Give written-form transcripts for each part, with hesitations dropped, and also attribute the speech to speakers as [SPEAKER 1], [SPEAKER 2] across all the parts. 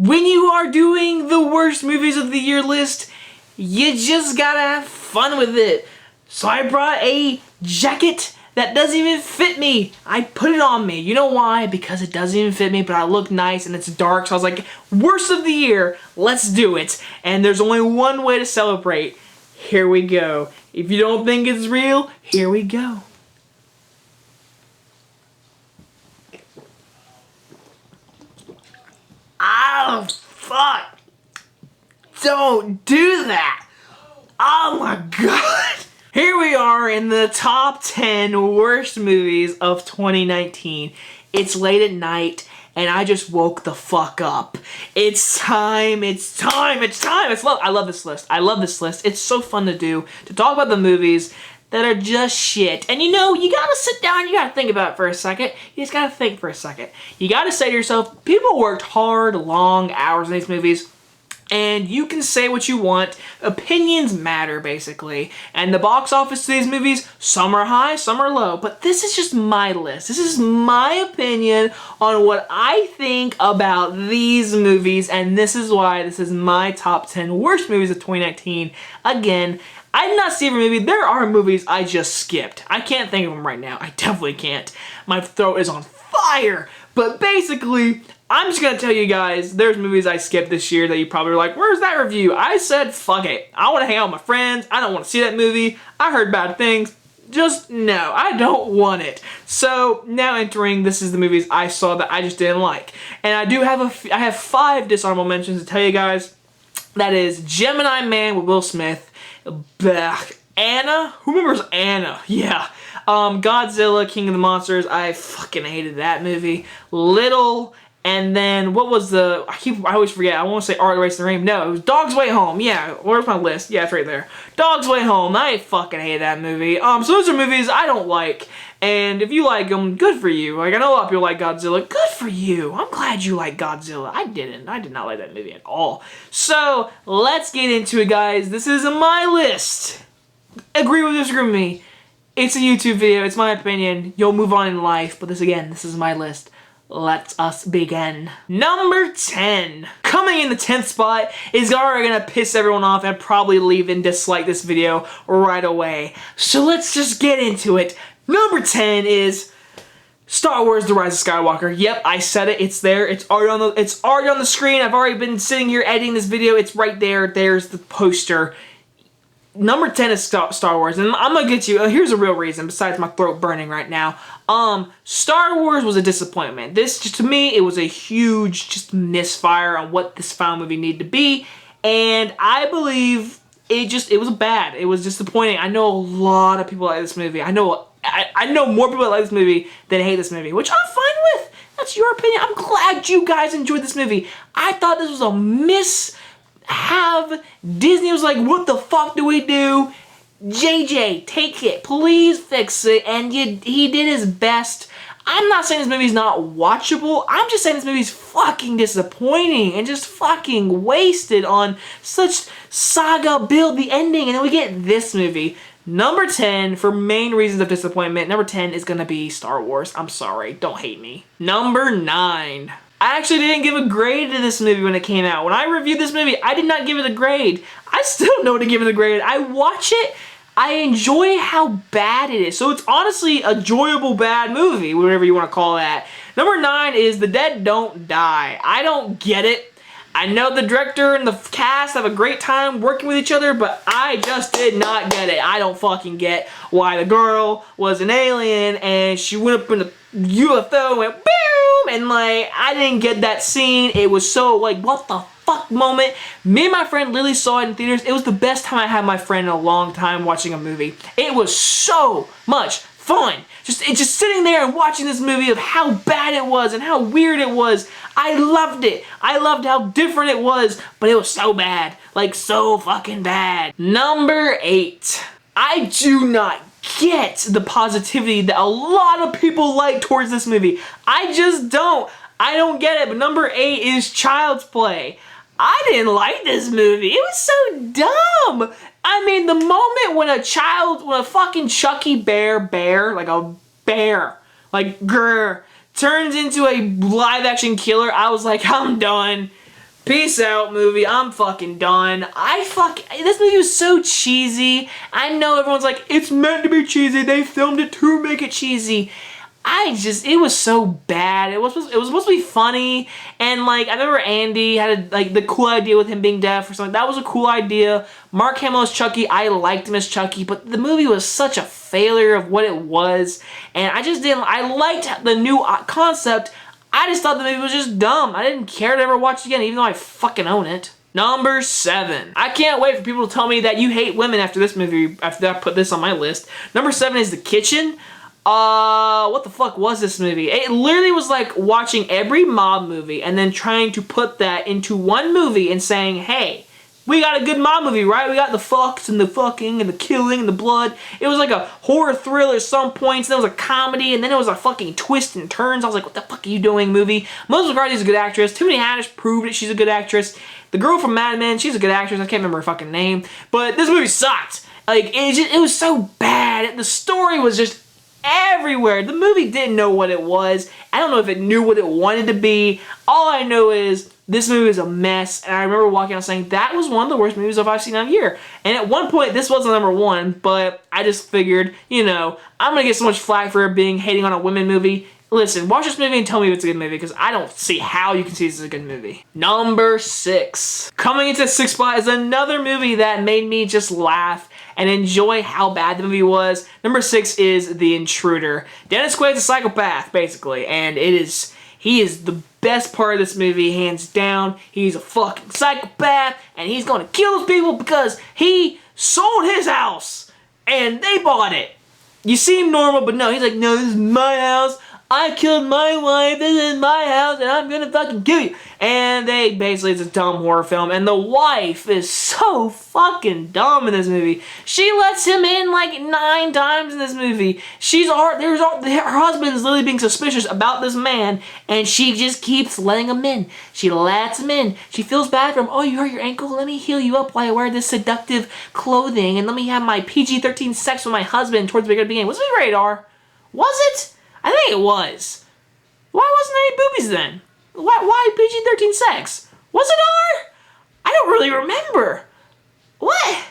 [SPEAKER 1] When you are doing the worst movies of the year list, you just gotta have fun with it. So I brought a jacket that doesn't even fit me. I put it on me. You know why? Because it doesn't even fit me, but I look nice and it's dark. So I was like, worst of the year, let's do it. And there's only one way to celebrate. Here we go. If you don't think it's real, here we go. Oh, fuck. Don't do that. Oh my god. Here we are in the top 10 worst movies of 2019. It's late at night and I just woke the fuck up. It's time. I love this list. It's so fun to do, to talk about the movies that are just shit. And you know, you gotta sit down, you gotta think about it for a second. You just gotta think for a second. You gotta say to yourself, people worked hard, long hours in these movies, and you can say what you want. Opinions matter, basically. And the box office to these movies, some are high, some are low. But this is just my list. This is my opinion on what I think about these movies, and this is why this is my top 10 worst movies of 2019. Again, I did not see every movie. There are movies I just skipped. I can't think of them right now. I definitely can't. My throat is on fire. But basically, I'm just going to tell you guys, there's movies I skipped this year that you probably were like, where's that review? I said, fuck it. I want to hang out with my friends. I don't want to see that movie. I heard bad things. Just no, I don't want it. So now entering, this is the movies I saw that I just didn't like. And I have 5 dishonorable mentions to tell you guys. That is Gemini Man with Will Smith. Anna? Who remembers Anna? Yeah. Godzilla, King of the Monsters. I fucking hated that movie. Little, and then what was the? I always forget. I won't say Art Race the Rain. No, it was Dog's Way Home. Yeah, where's my list? Yeah, it's right there. Dog's Way Home. I fucking hate that movie. So those are movies I don't like. And if you like them, good for you. Like, I know a lot of people like Godzilla. Good for you. I'm glad you like Godzilla. I didn't. I did not like that movie at all. So, let's get into it, guys. This is my list. Agree or disagree with me. It's a YouTube video. It's my opinion. You'll move on in life. But this is my list. Let us begin. Number 10. Coming in the 10th spot is already gonna piss everyone off and probably leave and dislike this video right away. So let's just get into it. Number 10 is Star Wars: The Rise of Skywalker. Yep, I said it. It's there. It's already on the screen. I've already been sitting here editing this video. It's right there. There's the poster. Number 10 is Star Wars, and I'm gonna get you. Here's a real reason besides my throat burning right now. Star Wars was a disappointment. This, just to me, it was a huge just misfire on what this final movie needed to be, and I believe it was bad. It was disappointing. I know a lot of people like this movie. I know more people that like this movie than hate this movie, which I'm fine with. That's your opinion. I'm glad you guys enjoyed this movie. I thought this was a Disney was like, what the fuck do we do? JJ, take it. Please fix it. And he did his best. I'm not saying this movie's not watchable. I'm just saying this movie's fucking disappointing and just fucking wasted on such saga build, the ending, and then we get this movie. Number 10, for main reasons of disappointment, number 10 is gonna be Star Wars. I'm sorry, don't hate me. Number 9. I actually didn't give a grade to this movie when it came out. When I reviewed this movie, I did not give it a grade. I still don't know to give it a grade. I watch it, I enjoy how bad it is. So it's honestly a enjoyable bad movie, whatever you want to call that. Number 9 is The Dead Don't Die. I don't get it. I know the director and the cast have a great time working with each other, but I just did not get it. I don't fucking get why the girl was an alien and she went up in the UFO and went boom, and like, I didn't get that scene. It was so like, what the fuck moment. Me and my friend Lily saw it in theaters. It was the best time I had my friend in a long time watching a movie. It was so much fun. Just sitting there and watching this movie of how bad it was and how weird it was. I loved it. I loved how different it was, but it was so bad. Like, so fucking bad. Number 8. I do not get the positivity that a lot of people like towards this movie. I just don't. I don't get it. But number 8 is Child's Play. I didn't like this movie. It was so dumb. I mean, the moment when a fucking Chucky bear, like a bear, like grr, turns into a live action killer, I was like, I'm done. Peace out, movie. I'm fucking done. This movie was so cheesy. I know everyone's like, it's meant to be cheesy. They filmed it to make it cheesy. It was so bad. It was supposed to be funny, and like I remember Andy had the cool idea with him being deaf or something. That was a cool idea. Mark Hamill as Chucky, I liked him as Chucky, but the movie was such a failure of what it was, and I just didn't. I liked the new concept. I just thought the movie was just dumb. I didn't care to ever watch it again, even though I fucking own it. Number 7. I can't wait for people to tell me that you hate women after this movie, after I put this on my list. Number 7 is The Kitchen. What the fuck was this movie? It literally was like watching every mob movie and then trying to put that into one movie and saying, hey, we got a good mob movie, right? We got the fucks and the fucking and the killing and the blood. It was like a horror thriller at some points, then it was a comedy, and then it was a fucking twist and turns. I was like, what the fuck are you doing, movie? Melissa McCarthy's a good actress. Tiffany Haddish proved that she's a good actress. The girl from Mad Men, she's a good actress. I can't remember her fucking name. But this movie sucked. Like, it was so bad. The story was just everywhere. The movie didn't know what it was. I don't know if it knew what it wanted to be. All I know is this movie is a mess, and I remember walking out saying that was one of the worst movies I've seen all year. And at one point, this wasn't number 1, but I just figured, you know, I'm gonna get so much flack for being hating on a women movie. Listen, watch this movie and tell me if it's a good movie, because I don't see how you can see this is a good movie. Number 6. Coming into the 6th spot is another movie that made me just laugh and enjoy how bad the movie was. Number 6 is The Intruder. Dennis Quaid's a psychopath, basically, and he is the best part of this movie, hands down. He's a fucking psychopath, and he's gonna kill those people because he sold his house, and they bought it. You seem normal, but no, he's like, no, this is my house. I killed my wife, this is my house, and I'm gonna fucking kill you. And it's a dumb horror film, and the wife is so fucking dumb in this movie. She lets him in like 9 times in this movie. Her husband's literally being suspicious about this man, and she just keeps letting him in. She lets him in. She feels bad for him. Oh, you hurt your ankle? Let me heal you up while I wear this seductive clothing, and let me have my PG-13 sex with my husband towards the beginning. Was it rated R? Was it? I think it was. Why wasn't there any boobies then? Why PG-13 sex? Was it R? I don't really remember. What?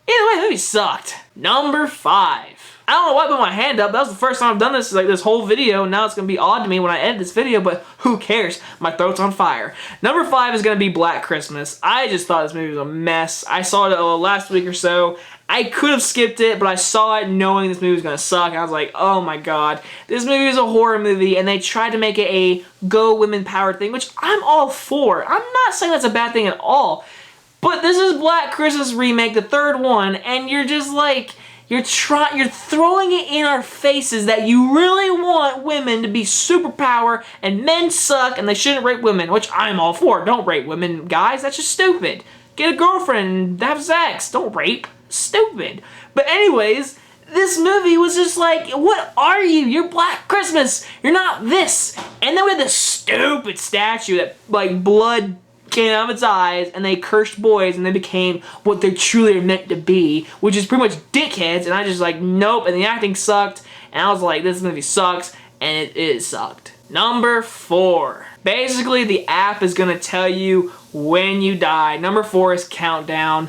[SPEAKER 1] Either way, the movie sucked. Number 5. I don't know why I put my hand up. That was the first time I've done this, like this whole video. Now it's going to be odd to me when I edit this video, but who cares? My throat's on fire. Number 5 is going to be Black Christmas. I just thought this movie was a mess. I saw it last week or so. I could have skipped it, but I saw it knowing this movie was going to suck. I was like, oh my god. This movie is a horror movie, and they tried to make it a go women power thing, which I'm all for. I'm not saying that's a bad thing at all. But this is Black Christmas remake, the 3rd one, and you're just like, you're throwing it in our faces that you really want women to be superpower and men suck and they shouldn't rape women, which I'm all for. Don't rape women, guys. That's just stupid. Get a girlfriend and have sex. Don't rape. Stupid. But anyways, this movie was just like, what are you? You're Black Christmas. You're not this. And then we had this stupid statue that, like, blood came out of its eyes, and they cursed boys, and they became what they truly are meant to be, which is pretty much dickheads, and I just like, nope, and the acting sucked, and I was like, this movie sucks, and it sucked. Number 4. Basically, the app is gonna tell you when you die. Number 4 is Countdown.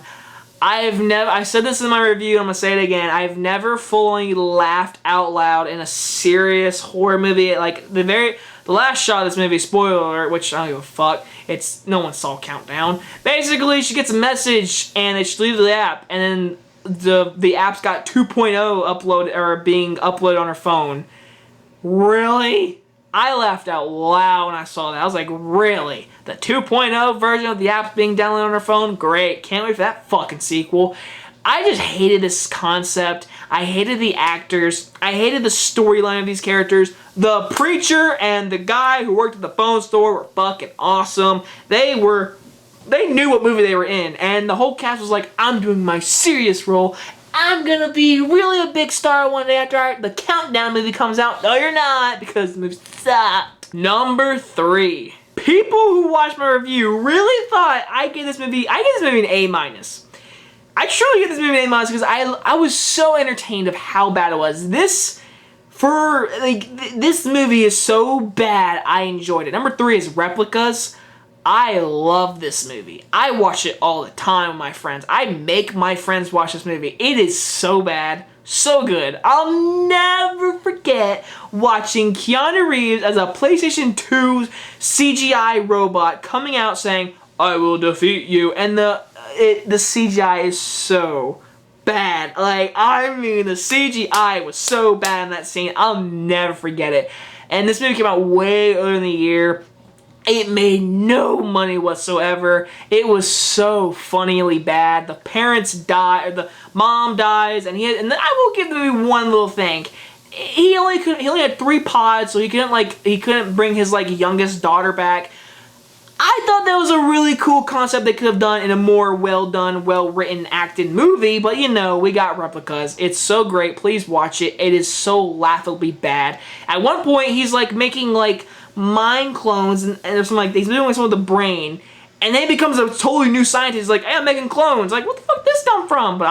[SPEAKER 1] I said this in my review, I'm gonna say it again, I've never fully laughed out loud in a serious horror movie. Like, the last shot of this movie, spoiler alert, which I don't give a fuck, no one saw Countdown. Basically, she gets a message, and they just leave the app, and then the app's got 2.0 being uploaded on her phone. Really? I laughed out loud when I saw that. I was like, really? The 2.0 version of the app's being downloaded on her phone? Great. Can't wait for that fucking sequel. I just hated this concept. I hated the actors. I hated the storyline of these characters. The preacher and the guy who worked at the phone store were fucking awesome. They knew what movie they were in, and the whole cast was like, I'm doing my serious role. I'm gonna be really a big star one day after the Countdown movie comes out. No, you're not, because the movie sucked. Number 3. People who watched my review really thought I gave this movie an A-. I truly give this movie an A- because I was so entertained of how bad it was. This movie is so bad, I enjoyed it. Number 3 is Replicas. I love this movie. I watch it all the time with my friends. I make my friends watch this movie. It is so bad, so good. I'll never forget watching Keanu Reeves as a PlayStation 2 CGI robot coming out saying, "I will defeat you," and the CGI is so bad. Like, I mean, the CGI was so bad in that scene. I'll never forget it. And this movie came out way earlier in the year. It made no money whatsoever. It was so funnily bad. The parents die, or the mom dies, and then I will give the movie one little thing. He only had 3 pods, so he couldn't bring his youngest daughter back. I thought that was a really cool concept they could have done in a more well done, well written, acted movie, but you know, we got Replicas. It's so great. Please watch it. It is so laughably bad. At one point, he's making mind clones, and there's he's doing something with the brain, and then he becomes a totally new scientist. He's like, "Hey, I'm making clones." Like, what the fuck did this come from? But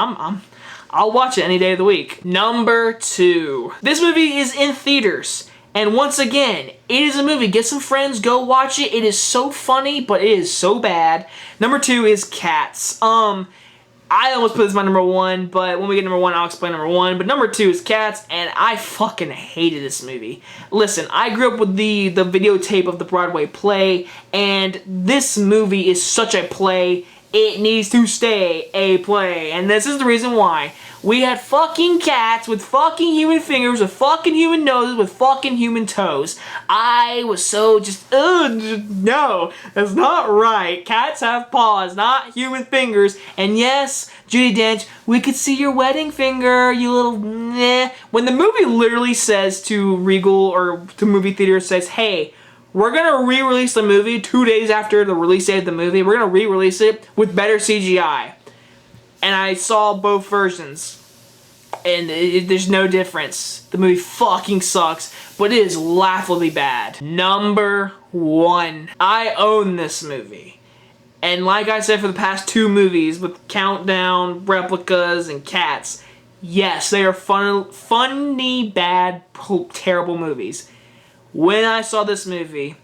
[SPEAKER 1] I'll watch it any day of the week. Number 2. This movie is in theaters. And once again, it is a movie. Get some friends, go watch it. It is so funny, but it is so bad. Number 2 is Cats. I almost put this as my number 1, but when we get number 1, I'll explain number 1. But number 2 is Cats, and I fucking hated this movie. Listen, I grew up with the videotape of the Broadway play, and this movie is such a play. It needs to stay a play, and this is the reason why. We had fucking cats with fucking human fingers, with fucking human noses, with fucking human toes. I was so no, that's not right. Cats have paws, not human fingers. And yes, Judi Dench, we could see your wedding finger, you little meh. When the movie literally says to Regal or to movie theater, says, "Hey, we're gonna re-release the movie 2 days after the release date of the movie. We're gonna re-release it with better CGI." And I saw both versions, and there's no difference. The movie fucking sucks, but it is laughably bad. Number 1. I own this movie. And like I said for the past 2 movies, with Countdown, Replicas, and Cats, yes, they are funny, bad, terrible movies. When I saw this movie,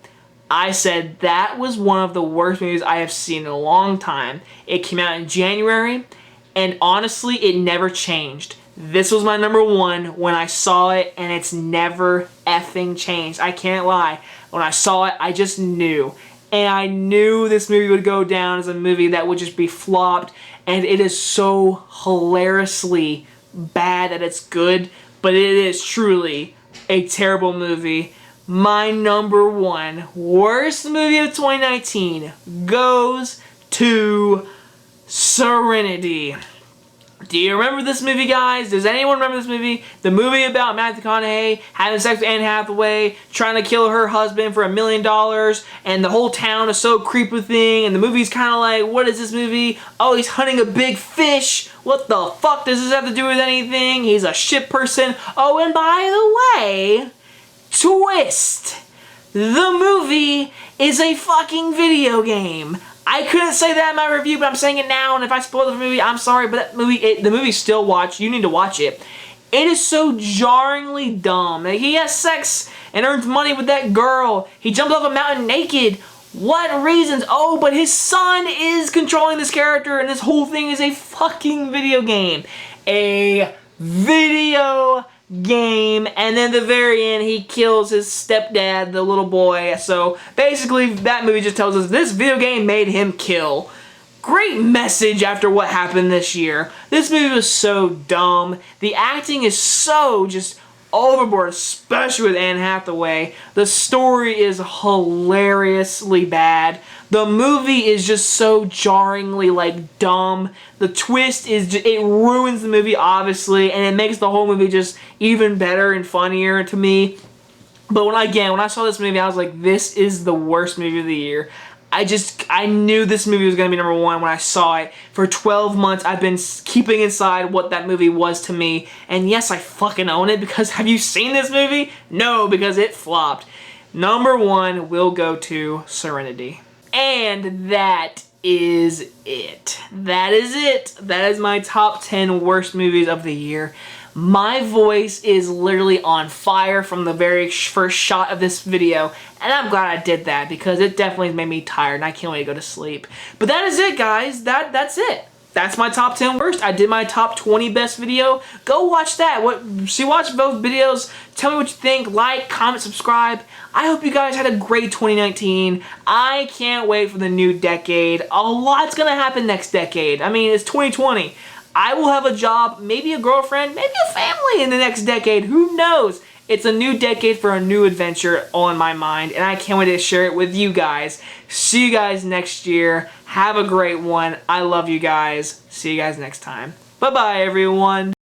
[SPEAKER 1] I said that was one of the worst movies I have seen in a long time. It came out in January, and honestly, it never changed. This was my number 1 when I saw it, and it's never effing changed. I can't lie. When I saw it, I just knew. And I knew this movie would go down as a movie that would just be flopped, and it is so hilariously bad that it's good, but it is truly a terrible movie. My number 1 worst movie of 2019 goes to Serenity. Do you remember this movie, guys? Does anyone remember this movie? The movie about Matthew McConaughey having sex with Anne Hathaway, trying to kill her husband for $1 million, and the whole town is so creepy thing, and the movie's kind of like, what is this movie? Oh, he's hunting a big fish. What the fuck does this have to do with anything? He's a shit person. Oh, and by the way, twist! The movie is a fucking video game. I couldn't say that in my review, but I'm saying it now, and if I spoil the movie, I'm sorry, but that movie, the movie's still watched. You need to watch it. It is so jarringly dumb. Like, he has sex and earns money with that girl. He jumps off a mountain naked. What reasons? Oh, but his son is controlling this character, and this whole thing is a fucking video game. A video game, and then at the very end he kills his stepdad, the little boy. So basically that movie just tells us this video game made him kill. Great message after what happened this year. This movie was so dumb. The acting is so just overboard, especially with Anne Hathaway. The story is hilariously bad. The movie is just so jarringly dumb. The twist is it ruins the movie, obviously, and it makes the whole movie just even better and funnier to me. But when I saw this movie, I was like, this is the worst movie of the year. I knew this movie was going to be number 1 when I saw it. For 12 months, I've been keeping inside what that movie was to me. And yes, I fucking own it, because have you seen this movie? No, because it flopped. Number 1 will go to Serenity. And that is it. That is it. That is my top 10 worst movies of the year. My voice is literally on fire from the very first shot of this video, and I'm glad I did that because it definitely made me tired and I can't wait to go to sleep. But that is it, guys. That's it. That's my top 10 worst. I did my top 20 best video. Go watch that. Watch both videos. Tell me what you think. Like, comment, subscribe. I hope you guys had a great 2019. I can't wait for the new decade. A lot's gonna happen next decade. I mean, it's 2020. I will have a job, maybe a girlfriend, maybe a family in the next decade. Who knows? It's a new decade for a new adventure all in my mind, and I can't wait to share it with you guys. See you guys next year. Have a great one. I love you guys. See you guys next time. Bye-bye, everyone.